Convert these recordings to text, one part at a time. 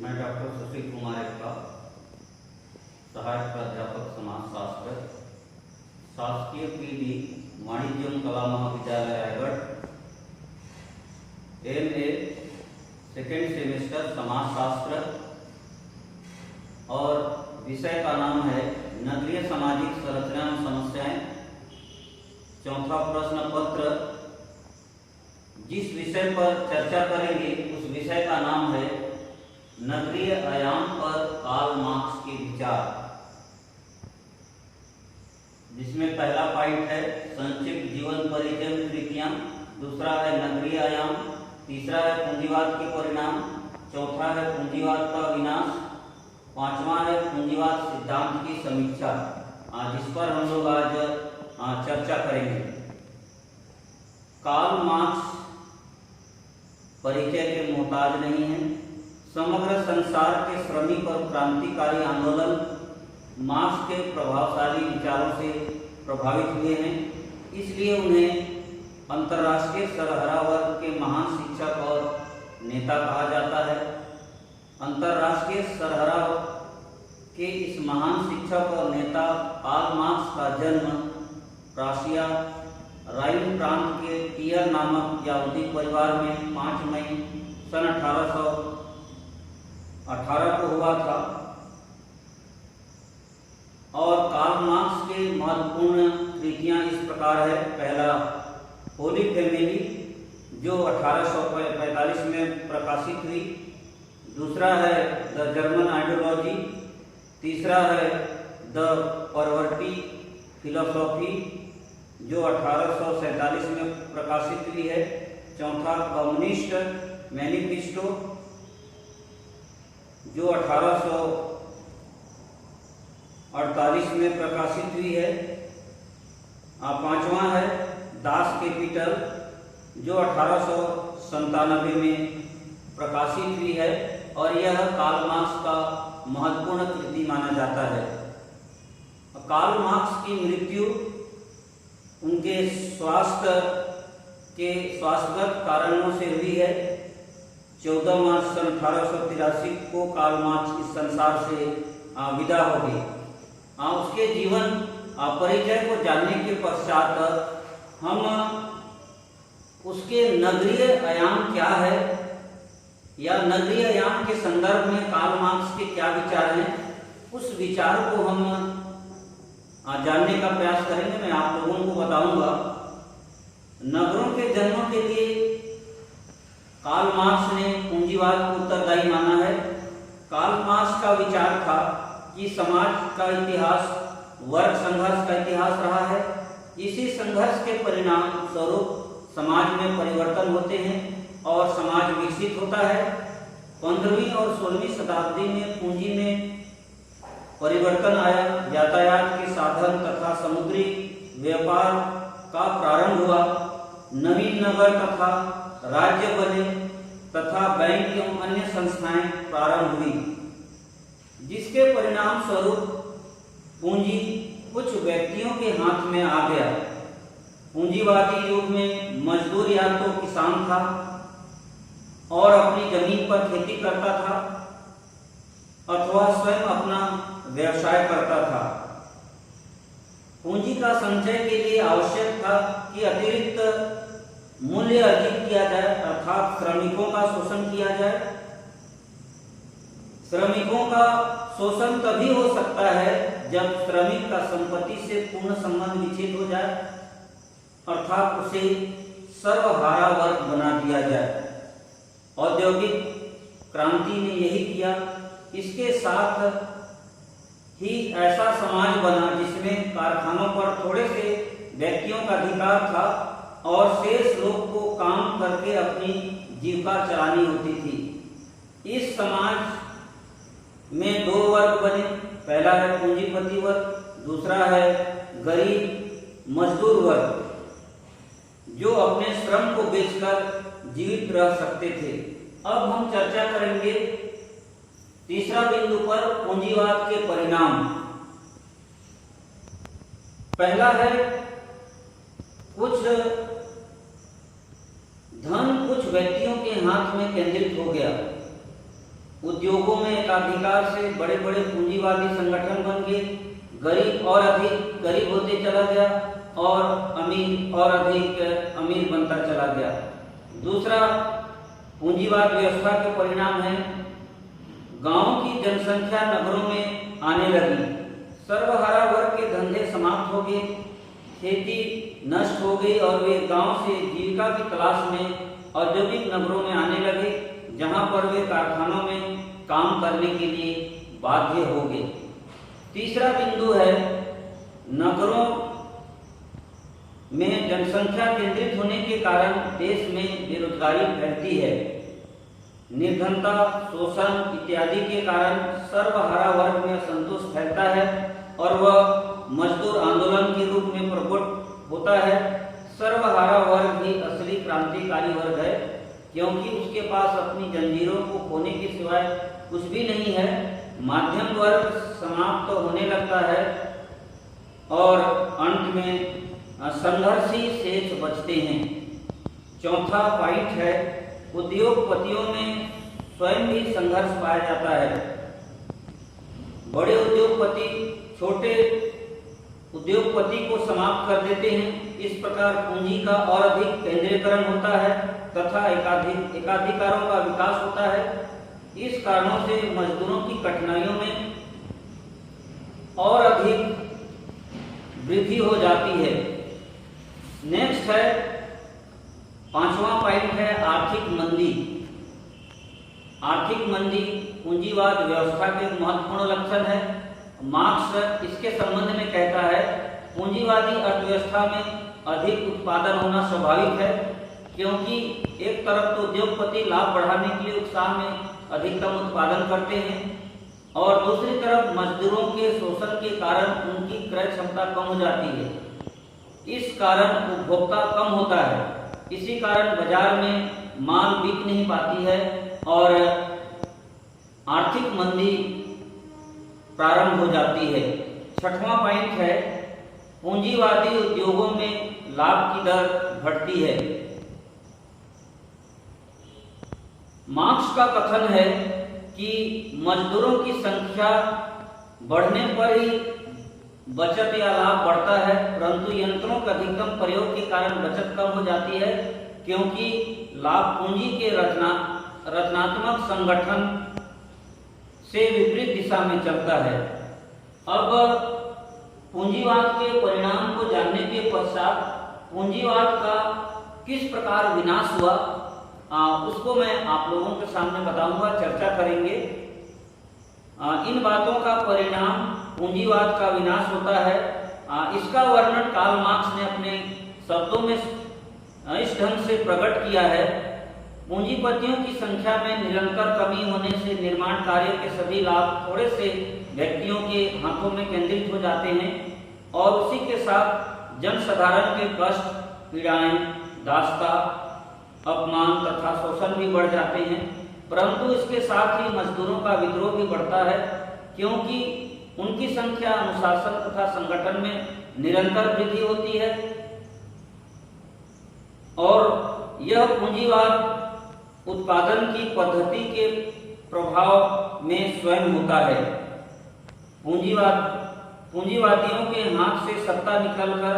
मैं डॉक्टर सुशील कुमार एक्का, सहायक प्राध्यापक समाजशास्त्र, शासकीय पीडी वाणिज्य कला महाविद्यालय रायगढ़, MA सेकेंड सेमेस्टर समाजशास्त्र, और विषय का नाम है नगरीय सामाजिक संरचना एवं समस्याएं। चौथा प्रश्न पत्र। जिस विषय पर चर्चा करेंगे उस विषय का नाम है नगरीय आयाम पर कार्ल मार्क्स के विचार, जिसमें पहला पॉइंट है संक्षिप्त जीवन परिचय कृतियां, दूसरा है नगरीय आयाम, तीसरा है पूंजीवाद के परिणाम, चौथा है पूंजीवाद का विनाश, पांचवा है पूंजीवाद सिद्धांत की समीक्षा, जिस पर हम लोग आज चर्चा करेंगे। कार्ल मार्क्स परिचय के मोहताज नहीं है। समग्र संसार के श्रमिक और क्रांतिकारी आंदोलन मार्क्स के प्रभावशाली विचारों से प्रभावित हुए हैं, इसलिए उन्हें अंतर्राष्ट्रीय सरहरा वर्ग के महान शिक्षक और नेता कहा जाता है। अंतर्राष्ट्रीय सरहरा के इस महान शिक्षक और नेता कार्ल मार्क्स का जन्म प्राशिया राइन प्रांत के टियर नामक यहूदी परिवार में 5 मई सन 1818 को हुआ था। और कार्ल मार्क्स के महत्वपूर्ण कृतियां इस प्रकार है। पहला होली फैमिली, जो 1845 में प्रकाशित हुई। दूसरा है द जर्मन आइडियोलॉजी, तीसरा है द परवर्टी फिलोसॉफी, जो 1847 में प्रकाशित हुई है। चौथा कम्युनिस्ट मैनिफेस्टो, जो 1848 में प्रकाशित हुई है। पांचवा है दास कैपिटल, जो 1897 में प्रकाशित हुई है, और यह कार्ल मार्क्स का महत्वपूर्ण कृति माना जाता है। कार्ल मार्क्स की मृत्यु उनके स्वास्थ्यगत कारणों से हुई है। 14 मार्च सन 1883 को कार्ल मार्क्स इस संसार से विदा हो गए। उसके जीवन परिचय को जानने के पश्चात हम उसके नगरीय आयाम क्या है, या नगरीय आयाम के संदर्भ में कार्ल मार्क्स के क्या विचार हैं, उस विचार को हम जानने का प्रयास करेंगे। मैं आप लोगों को बताऊंगा। नगरों के जन्म के लिए कार्ल मार्क्स ने पूंजीवाद को उत्तरदायी माना है। कार्ल मार्क्स का विचार था कि समाज का इतिहास वर्ग संघर्ष का इतिहास रहा है। इसी संघर्ष के परिणाम स्वरूप समाज में परिवर्तन होते हैं और समाज विकसित होता है। 15वीं और 16वीं शताब्दी में पूंजी में परिवर्तन आया। यातायात के साधन तथा समुद्री व्यापार का प्रारंभ हुआ। नवीन नगर तथा राज्य बने तथा बैंक एवं अन्य संस्थाएं प्रारंभ हुई, जिसके परिणाम स्वरूप पूंजी कुछ व्यक्तियों के हाथ में आ गया। पूंजीवादी युग में मजदूर या तो किसान था और अपनी जमीन पर खेती करता था, अथवा स्वयं अपना व्यवसाय करता था। पूंजी का संचय के लिए आवश्यक था कि अतिरिक्त मूल्य अर्जित किया जाए, अर्थात श्रमिकों का शोषण किया जाए। श्रमिकों का शोषण तभी हो सकता है जब श्रमिक का संपत्ति से पूर्ण संबंध विच्छेद हो जाए, अर्थात उसे सर्वहारा वर्ग बना दिया जाए। औद्योगिक क्रांति ने यही किया। इसके साथ ही ऐसा समाज बना जिसमें कारखानों पर थोड़े से व्यक्तियों का अधिकार था और शेष लोग को काम करके अपनी जीविका चलानी होती थी। इस समाज में 2 वर्ग बने। पहला है पूंजीपति वर्ग, दूसरा है गरीब मजदूर वर्ग, जो अपने श्रम को बेचकर जीवित रह सकते थे। अब हम चर्चा करेंगे तीसरा बिंदु पर, पूंजीवाद के परिणाम। पहला है कुछ धन कुछ व्यक्तियों के हाथ में केंद्रित हो गया। उद्योगों में एकाधिकार से बड़े बड़े पूंजीवादी संगठन बन गए, गरीब और अधिक गरीब होते चला गया और अमीर और अधिक अमीर बनता चला गया। दूसरा पूंजीवाद व्यवस्था के परिणाम है गांवों की जनसंख्या नगरों में आने लगी, सर्वहारा वर्ग के धंधे समाप्त हो गए, खेती नष्ट हो गई और वे गांव से जीविका की तलाश में औद्योगिक नगरों में आने लगे, जहां पर वे कारखानों में काम करने के लिए बाध्य हो गए। तीसरा बिंदु है नगरों में जनसंख्या केंद्रित होने के कारण देश में बेरोजगारी फैलती है। निर्धनता, शोषण इत्यादि के कारण सर्वहारा वर्ग में असंतोष फैलता है और वह मजदूर आंदोलन के रूप में प्रकट होता है। सर्वहारा वर्ग ही असली क्रांतिकारी वर्ग है, क्योंकि उसके पास अपनी जंजीरों को खोने के सिवाय कुछ भी नहीं है। मध्यम वर्ग समाप्त तो होने लगता है और अंत में संघर्षी शेष बचते हैं। चौथा पॉइंट है उद्योगपतियों में स्वयं भी संघर्ष पाया जाता है। बड़े उद्योगपति छोटे उद्योगपति को समाप्त कर देते हैं। इस प्रकार पूंजी का और अधिक केंद्रीकरण होता है तथा एकाधिकारों का विकास होता है। इस कारणों से मजदूरों की कठिनाइयों में और अधिक वृद्धि हो जाती है। नेक्स्ट है पांचवा पॉइंट है आर्थिक मंदी। आर्थिक मंदी पूंजीवाद व्यवस्था के महत्वपूर्ण लक्षण है। मार्क्स इसके संबंध में कहता है पूंजीवादी अर्थव्यवस्था में अधिक उत्पादन होना स्वाभाविक है, क्योंकि एक तरफ तो उद्योगपति लाभ बढ़ाने के लिए उत्साह में अधिकतम उत्पादन करते हैं और दूसरी तरफ मजदूरों के शोषण के कारण उनकी क्रय क्षमता कम हो जाती है। इस कारण उपभोक्ता कम होता है, इसी कारण बाजार में माल बिक नहीं पाती है और आर्थिक मंदी प्रारंभ हो जाती है। छठवां पॉइंट है पूंजीवादी उद्योगों में लाभ की दर घटती है। मार्क्स का कथन है कि मजदूरों की संख्या बढ़ने पर ही बचत या लाभ बढ़ता है, परंतु यंत्रों के अधिकतम प्रयोग के कारण बचत कम हो जाती है, क्योंकि लाभ पूंजी के रचनात्मक संगठन से विपरीत दिशा में चलता है। अब पूंजीवाद के परिणाम को जानने के पश्चात पूंजीवाद का किस प्रकार विनाश हुआ उसको मैं आप लोगों के सामने बताऊंगा, चर्चा करेंगे। इन बातों का परिणाम पूंजीवाद का विनाश होता है। इसका वर्णन कार्ल मार्क्स ने अपने शब्दों में इस ढंग से प्रकट किया है। पूंजीपतियों की संख्या में निरंतर कमी होने से निर्माण कार्य के सभी लाभ थोड़े से व्यक्तियों के हाथों में केंद्रित हो जाते हैं और उसी के साथ जनसाधारण के कष्ट, पीड़ाएं, दास्ता, अपमान तथा शोषण भी बढ़ जाते हैं। परंतु इसके साथ ही मजदूरों का विद्रोह भी बढ़ता है, क्योंकि उनकी संख्या अनुशासन तथा संगठन में निरंतर वृद्धि होती है और यह पूंजीवाद उत्पादन की पद्धति के प्रभाव में स्वयं होता है। पूंजीवादियों के हाथ से सत्ता निकलकर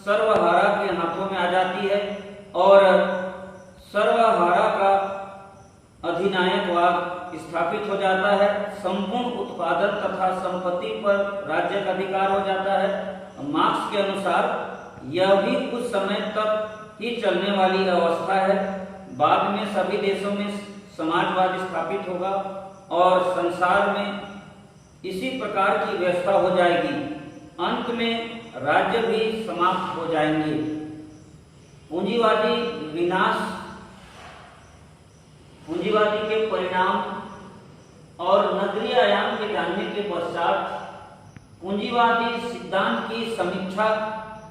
सर्वहारा के हाथों में आ जाती है और सर्वहारा का अधिनायकवाद स्थापित हो जाता है। संपूर्ण उत्पादन तथा संपत्ति पर राज्य का अधिकार हो जाता है। मार्क्स के अनुसार यह भी कुछ समय तक ही चलने वाली अवस्था है। बाद में सभी देशों में समाजवाद स्थापित होगा और संसार में इसी प्रकार की व्यवस्था हो जाएगी। अंत में राज्य भी समाप्त हो जाएंगे। पूंजीवादी विनाश, पूंजीवादी के परिणाम और नगरीय आयाम के जानने के पश्चात पूंजीवादी सिद्धांत की समीक्षा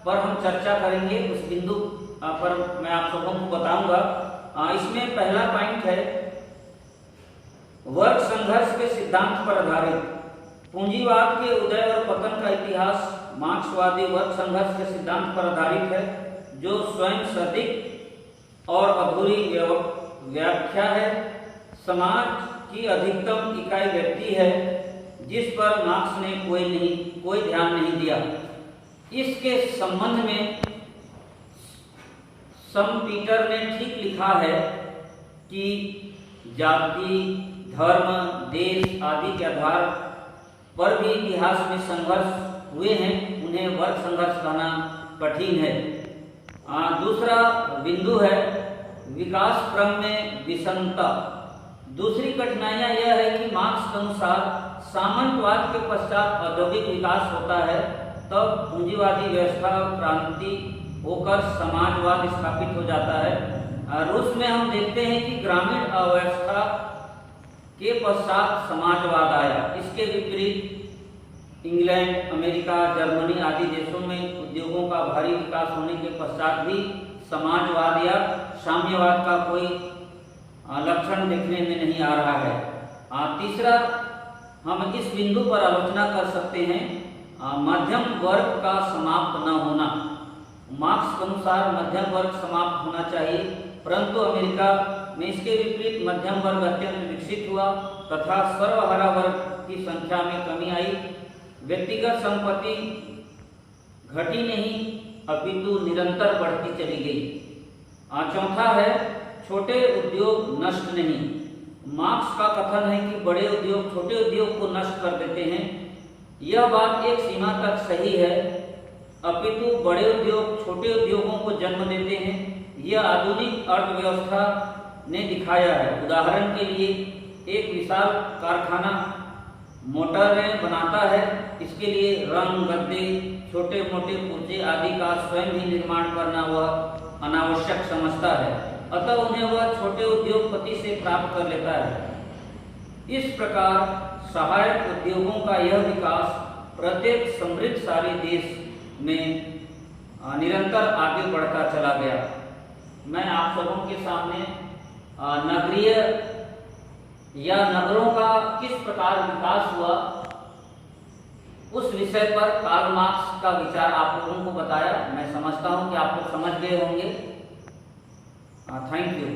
पर हम चर्चा करेंगे। उस बिंदु पर मैं आप सबों को बताऊंगा। इसमें पहला पॉइंट है वर्ग संघर्ष के सिद्धांत पर आधारित। पूंजीवाद के उदय और पतन का इतिहास मार्क्सवादी वर्ग संघर्ष के सिद्धांत पर आधारित है, जो स्वयं सटीक और अधूरी व्याख्या है। समाज की अधिकतम इकाई व्यक्ति है, जिस पर मार्क्स ने कोई ध्यान नहीं दिया। इसके संबंध में पीटर ने ठीक लिखा है कि जाति, धर्म, देश आदि के आधार पर भी इतिहास में संघर्ष हुए हैं, उन्हें वर्ग संघर्ष कहना कठिन है। दूसरा बिंदु है विकास क्रम में विषमता। दूसरी कठिनाइयां यह है कि मार्क्स के अनुसार सामंतवाद के पश्चात औद्योगिक विकास होता है, तब पूंजीवादी व्यवस्था क्रांति होकर समाजवाद स्थापित हो जाता है। रूस में हम देखते हैं कि ग्रामीण अव्यवस्था के पश्चात समाजवाद आया। इसके विपरीत इंग्लैंड, अमेरिका, जर्मनी आदि देशों में उद्योगों का भारी विकास होने के पश्चात भी समाजवाद या साम्यवाद का कोई लक्षण देखने में नहीं आ रहा है। तीसरा, हम इस बिंदु पर आलोचना कर सकते हैं मध्यम वर्ग का समाप्त न होना। मार्क्स के अनुसार मध्यम वर्ग समाप्त होना चाहिए, परंतु अमेरिका में इसके विपरीत मध्यम वर्ग अत्यंत विकसित हुआ तथा सर्वहारा वर्ग की संख्या में कमी आई। व्यक्तिगत संपत्ति घटी नहीं अपितु निरंतर बढ़ती चली गई। चौथा है छोटे उद्योग नष्ट नहीं। मार्क्स का कथन है कि बड़े उद्योग छोटे उद्योग को नष्ट कर देते हैं। यह बात एक सीमा तक सही है, अपितु बड़े उद्योग छोटे उद्योगों को जन्म देते हैं। यह आधुनिक अर्थव्यवस्था ने दिखाया है। उदाहरण के लिए एक विशाल कारखाना मोटरें बनाता है, इसके लिए रंग, गद्दे, छोटे मोटे पुर्जे आदि का स्वयं ही निर्माण करना वह अनावश्यक समझता है, अतः उन्हें वह छोटे उद्योगपति से प्राप्त कर लेता है। इस प्रकार सहायक उद्योगों का यह विकास प्रत्येक समृद्धशाली देश में निरंतर आगे बढ़ता चला गया। मैं आप सबों के सामने नगरीय या नगरों का किस प्रकार विकास हुआ उस विषय पर कार्ल मार्क्स का विचार आप लोगों को बताया। मैं समझता हूं कि आप लोग समझ गए होंगे। Thank you.